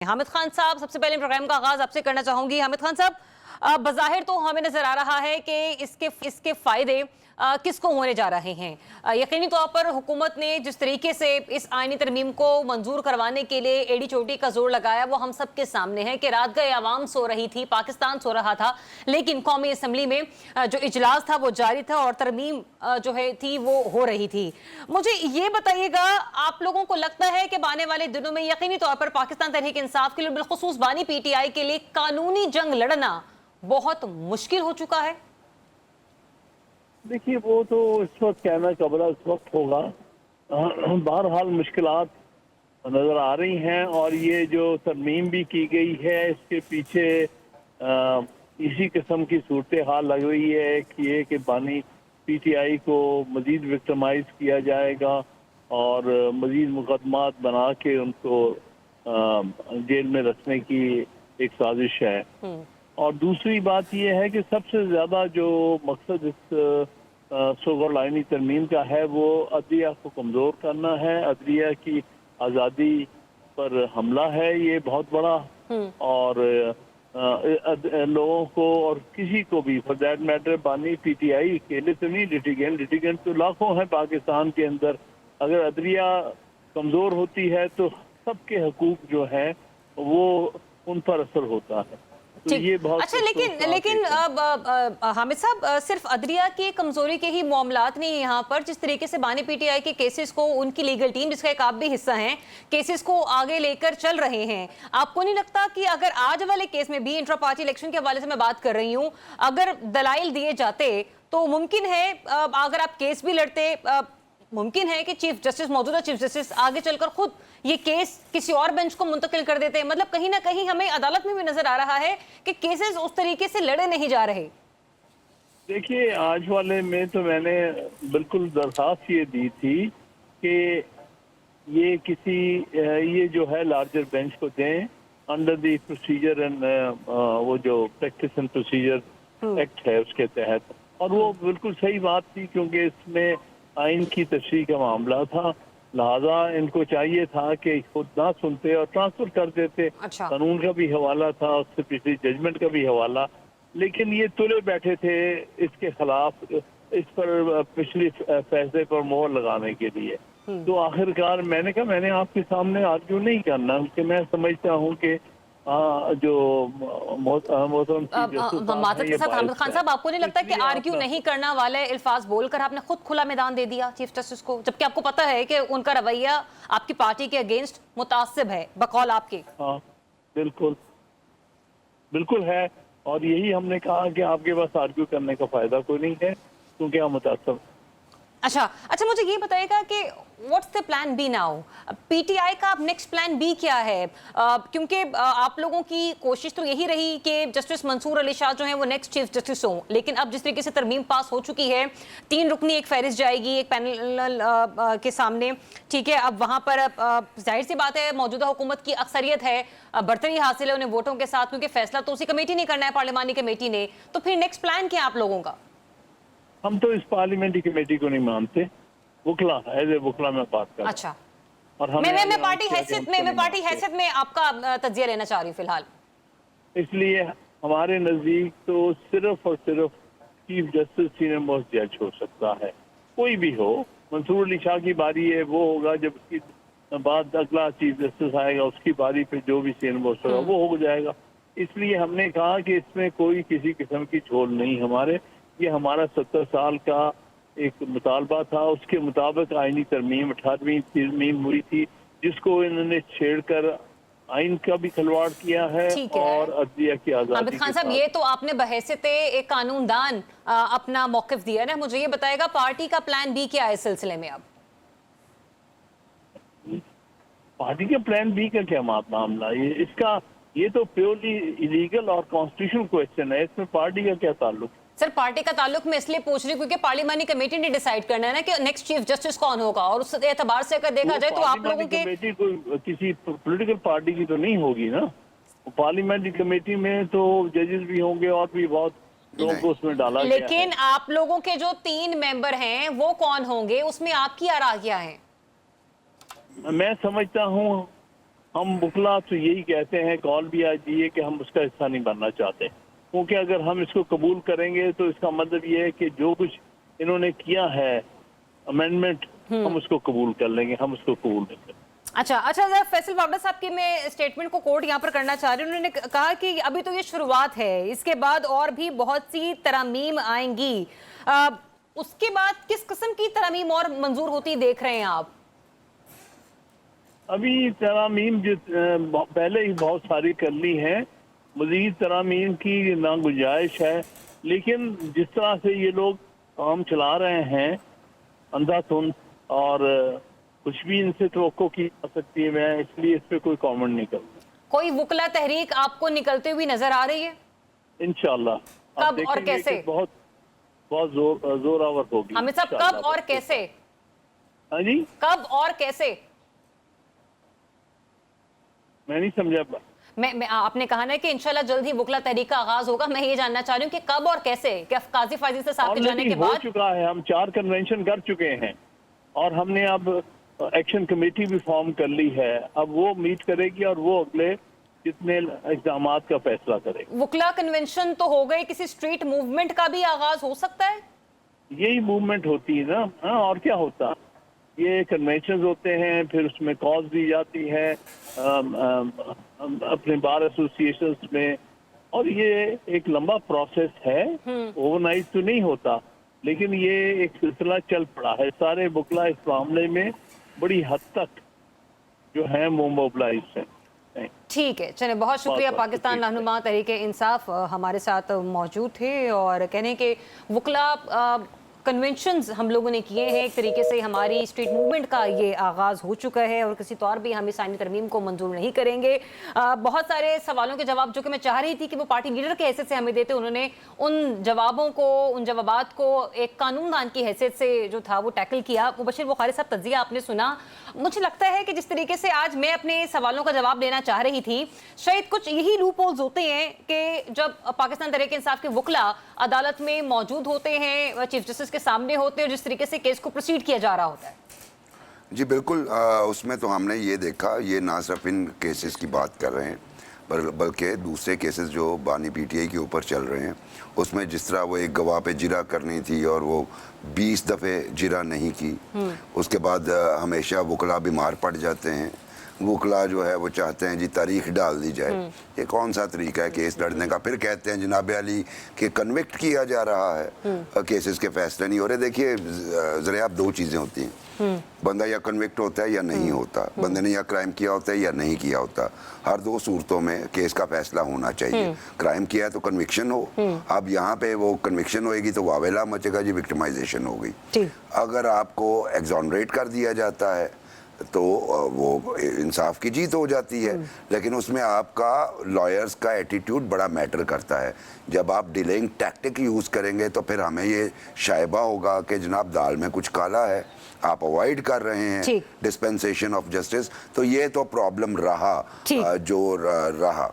हामिद खान साहब, सबसे पहले प्रोग्राम का आगाज आपसे करना चाहूंगी। हामिद खान साहब, बज़ाहिर तो हमें नजर आ रहा है कि इसके फायदे किसको होने जा रहे हैं। यकीनी तौर पर हुकूमत ने जिस तरीके से इस आईनी तरमीम को मंजूर करवाने के लिए एड़ी चोटी का जोर लगाया वो हम सब के सामने है कि रात गए आवाम सो रही थी, पाकिस्तान सो रहा था, लेकिन कौमी असम्बली में जो इजलास था वो जारी था और तरमीम जो है थी वो हो रही थी। मुझे ये बताइएगा, आप लोगों को लगता है कि आने वाले दिनों में यकीनी तौर पर पाकिस्तान तहरीक इंसाफ के लिए, बिलखुसूस बानी पीटीआई के लिए कानूनी जंग लड़ना बहुत मुश्किल हो चुका है? देखिए, वो तो इस वक्त कहना कबरा इस वक्त होगा। बहरहाल मुश्किलात नज़र आ रही हैं और ये जो तरमीम भी की गई है इसके पीछे इसी किस्म की सूरत हाल लग रही है कि बानी पीटीआई को मज़ीद विक्टिमाइज किया जाएगा और मज़ीद मुकदमात बना के उनको जेल में रखने की एक साजिश है। और दूसरी बात यह है कि सबसे ज़्यादा जो मकसद इस सोगर आईनी तरमीम का है वो अदलिया को कमज़ोर करना है, अदलिया की आज़ादी पर हमला है ये बहुत बड़ा। और लोगों को और किसी को भी फॉर दैट मैटर बानी पीटीआई अकेले तो नहीं, लिटिगेंट तो लाखों हैं पाकिस्तान के अंदर। अगर अदलिया कमज़ोर होती है तो सबके हकूक जो है वो उन पर असर होता है। तो ये बहुत अच्छा, लेकिन हामिद साहब, सिर्फ अदलिया की कमजोरी के ही मामलात नहीं है यहाँ पर। जिस तरीके से बानी पीटीआई के केसेस को उनकी लीगल टीम, जिसका एक आप भी हिस्सा हैं, केसेस को आगे लेकर चल रहे हैं, आपको नहीं लगता कि अगर आज वाले केस में भी, इंट्रा पार्टी इलेक्शन के हवाले से मैं बात कर रही हूँ, अगर दलाइल दिए जाते तो मुमकिन है अगर आप केस भी लड़ते, मुमकिन है कि मौजूदा चीफ जस्टिस आगे चलकर खुद ये केस किसी और बेंच को मुंतकिल कर देते हैं। मतलब कहीं ना कहीं हमें अदालत में भी नजर आ रहा है कि केसेस उस तरीके से लड़े नहीं जा रहे। देखिए, आज वाले में तो मैंने बिल्कुल दरखास्त ये दी थी कि ये जो है लार्जर बेंच को दें अंडर द प्रोसीजर एंड वो जो प्रैक्टिस एंड प्रोसीजर एक्ट है उसके तहत। और वो बिल्कुल सही बात थी क्योंकि इसमें आइन की तशरीह का मामला था, लिहाजा इनको चाहिए था कि खुद ना सुनते और ट्रांसफर कर देते। अच्छा। कानून का भी हवाला था, उससे पिछली जजमेंट का भी हवाला, लेकिन ये तुले बैठे थे इसके खिलाफ, इस पर पिछले फैसले पर मोहर लगाने के लिए। तो आखिरकार मैंने कहा मैंने आपके सामने आर्ग्यू नहीं करना, क्योंकि मैं समझता हूँ कि जो मोहतरम मातहत के साथ हामिद खान साहब, आपको नहीं लगता कि आर्ग्यू नहीं करना वाले अल्फाज बोलकर आपने खुद खुला मैदान दे दिया चीफ जस्टिस को, जबकि आपको पता है कि उनका रवैया आपकी पार्टी के अगेंस्ट मुतासिब है बकौल आपके? हाँ, बिल्कुल बिल्कुल है। और यही हमने कहा कि आपके पास आर्ग्यू करने का फायदा कोई नहीं है क्योंकि हम मुतासिब। अच्छा, मुझे ये बताइएगा कि what's the plan B now? PTI का अब नेक्स्ट प्लान बी क्या है? क्योंकि आप लोगों की कोशिश तो यही रही कि जस्टिस मंसूर अली शाह जो हैं वो नेक्स्ट चीफ जस्टिस हों, लेकिन अब जिस तरीके से तरमीम पास हो चुकी है, 3 रुकनी एक फहरिस्त जाएगी एक पैनल के सामने, ठीक है। अब वहां पर जाहिर सी बात है मौजूदा हुकूमत की अक्सरियत है, बरतरी हासिल है उन्हें वोटों के साथ, क्योंकि फैसला तो उसी कमेटी ने करना है, पार्लिमानी कमेटी ने। तो फिर नेक्स्ट प्लान क्या आप लोगों का? हम तो इस पार्लियामेंट्री कमेटी को नहीं मानते, वुकला एज ए वुकला में बात कर। अच्छा, और मैं पार्टी हैसियत में आपका तज्जिया लेना चाह रही हूँ फिलहाल। इसलिए हमारे नजदीक तो सिर्फ और सिर्फ चीफ जस्टिस सीनियर मोस्ट जज हो सकता है, कोई भी हो। मंसूर अली शाह की बारी है, वो होगा, जब उसकी बाद अगला चीफ जस्टिस आएगा उसकी बारी पे जो भी सीनियर मोस्ट होगा वो हो जाएगा। इसलिए हमने कहा कि इसमें कोई किसी किस्म की झोल नहीं हमारे। ये हमारा 70 साल का एक मुतालबा था, उसके मुताबिक आईनी तरमीम 18वीं तरमीम हुई थी, जिसको इन्होंने छेड़कर आइन का भी खिलवाड़ किया है और अदलिया की आजादी। हामिद खान साहब, ये तो आपने बहैसियत एक कानूनदान अपना मौक़िफ़ दिया ना, मुझे ये बताएगा पार्टी का प्लान बी क्या है इस सिलसिले में? अब पार्टी के प्लान बी का क्या मामला? ये तो प्योरली इलीगल और कॉन्स्टिट्यूशनल क्वेश्चन है, इसमें पार्टी का क्या ताल्लुक? सर, पार्टी का ताल्लुक मैं इसलिए पूछ रही हूँ क्योंकि पार्लिमानी कमेटी ने डिसाइड करना है ना कि नेक्स्ट चीफ जस्टिस कौन होगा, और उस एतबार से अगर देखा जाए तो आप लोगों के कमेटी कोई किसी पॉलिटिकल पार्टी की तो नहीं होगी ना। पार्लियामेंट्री कमेटी में तो जजेस भी होंगे और भी बहुत लोगों को उसमें डाला गया है। लेकिन आप लोगों के जो 3 मेंबर हैं वो कौन होंगे, उसमें आपकी आरा क्या है? मैं समझता हूँ ہم وکلا تو یہی کہتے ہیں، کال بھی آج دی ہے کہ ہم اس کا حصہ نہیں بننا چاہتے، کیونکہ اگر ہم اس کو قبول کریں گے تو اس کا مطلب یہ ہے کہ جو کچھ انہوں نے کیا ہے امینڈمنٹ، ہم اس کو قبول کر لیں گے، ہم اس کو قبول نہیں کریں گے۔ اچھا ذرا فیصل واوڈا صاحب کی میں اسٹیٹمنٹ کو کوٹ یہاں پر کرنا چاہ رہی ہوں. انہوں نے کہا کہ ابھی تو یہ شروعات ہے، اس کے بعد اور بھی بہت سی ترامیم آئیں گی. اس کے بعد کس قسم کی ترامیم اور منظور ہوتی دیکھ رہے ہیں آپ؟ ابھی ترامیم پہلے ہی بہت ساری کر لی ہیں، مزید ترامیم کی نا گنجائش ہے، لیکن جس طرح سے یہ لوگ کام چلا رہے ہیں اندھا دھند، اور کچھ بھی ان سے توقع کی جا سکتی ہے، میں اس لیے اس پہ کوئی کامنٹ نہیں کروں. کوئی وکلا تحریک آپ کو نکلتے ہوئی نظر آ رہی ہے؟ انشاءاللہ کب اور کیسے؟ بہت زور آور ہوگی. حامد صاحب کب اور کیسے؟ ہاں جی، کب اور کیسے؟ میں نہیں سمجھا. آپ نے کہا نا کہ انشاءاللہ جلد ہی وکلا تحریک کا آغاز ہوگا، میں یہ جاننا چاہ رہی ہوں کہ کب اور کیسے؟ کیا قاضی فائزی سے صاحب کے جانے کے ہو بعد؟ چکا ہے، ہم 4 کنونشن کر چکے ہیں اور ہم نے اب ایکشن کمیٹی بھی فارم کر لی ہے. اب وہ میٹ کرے گی اور وہ اگلے کتنے اقدامات کا فیصلہ کرے گی. وکلا کنونشن تو ہو گئے، کسی اسٹریٹ موومنٹ کا بھی آغاز ہو سکتا ہے؟ یہی موومنٹ ہوتی ہے نا، ہاں اور کیا ہوتا. یہ کنونشنز ہوتے ہیں، پھر اس میں کاز دی جاتی ہے اپنے بار ایسوسیشنز میں، اور یہ ایک لمبا پروسیس ہے، اوور نائٹ تو نہیں ہوتا، لیکن یہ ایک سلسلہ چل پڑا ہے. سارے وکلا اس معاملے میں بڑی حد تک جو ہیں وہ موبلائز ہیں. ٹھیک ہے، چلیں بہت شکریہ. پاکستان رہنما تحریک انصاف ہمارے ساتھ موجود تھے اور کہنے کہ وکلا کنونشنز ہم لوگوں نے کیے ہیں، ایک طریقے سے ہماری اسٹریٹ موومنٹ کا یہ آغاز ہو چکا ہے اور کسی طور بھی ہم اس آئینی ترمیم کو منظور نہیں کریں گے. بہت سارے سوالوں کے جواب جو کہ میں چاہ رہی تھی کہ وہ پارٹی لیڈر کے حیثیت سے ہمیں دیتے، انہوں نے ان جوابوں کو، ان جوابات کو ایک قانون دان کی حیثیت سے جو تھا وہ ٹیکل کیا. مبشر بخاری صاحب تجزیہ آپ نے سنا. مجھے لگتا ہے کہ جس طریقے سے آج میں اپنے سوالوں کا جواب دینا چاہ رہی تھی، شاید کچھ یہی لوپ ہولز ہوتے ہیں کہ جب پاکستان تحریک انصاف کے وکلا عدالت میں موجود ہوتے ہیں، چیف جسٹس کے سامنے ہوتے ہیں، اور جس طریقے سے کیس کو پروسیڈ کیا جا رہا ہوتا ہے. جی بالکل، اس میں تو ہم نے یہ دیکھا، یہ نہ صرف ان کیسز کی بات کر رہے ہیں بلکہ دوسرے کیسز جو بانی پی ٹی آئی کے اوپر چل رہے ہیں، اس میں جس طرح وہ ایک گواہ پہ جرا کرنی تھی اور وہ 20 دفعے جرا نہیں کی. اس کے بعد ہمیشہ وکلا بیمار پڑ جاتے ہیں، وکلا جو ہے وہ چاہتے ہیں جی تاریخ ڈال دی جائے. یہ کون سا طریقہ ہے کیس لڑنے کا؟ پھر کہتے ہیں جناب علی کہ کنوکٹ کیا جا رہا ہے، کیسز کے فیصلے نہیں ہو رہے. دیکھیے ذرا آپ، 2 چیزیں ہوتی ہیں، بندہ یا کنوکٹ ہوتا ہے یا نہیں ہوتا، بندے نے یا کرائم کیا ہوتا ہے یا نہیں کیا ہوتا. ہر 2 صورتوں میں کیس کا فیصلہ ہونا چاہیے. کرائم کیا ہے تو کنوکشن ہو. اب یہاں پہ وہ کنوکشن ہوئے گی تو واویلا مچے گا جی، وکٹمائزیشن ہو گئی. اگر آپ کو ایگزونریٹ کر دیا جاتا ہے تو وہ انصاف کی جیت ہو جاتی ہے. لیکن اس میں آپ کا لائرز کا ایٹیٹیوڈ بڑا میٹر کرتا ہے. جب آپ ڈیلنگ ٹیکٹک یوز کریں گے تو پھر ہمیں یہ شائبہ ہوگا کہ جناب دال میں کچھ کالا ہے، آپ اوائڈ کر رہے ہیں ڈسپینسیشن آف جسٹس. تو یہ تو پرابلم رہا جو رہا.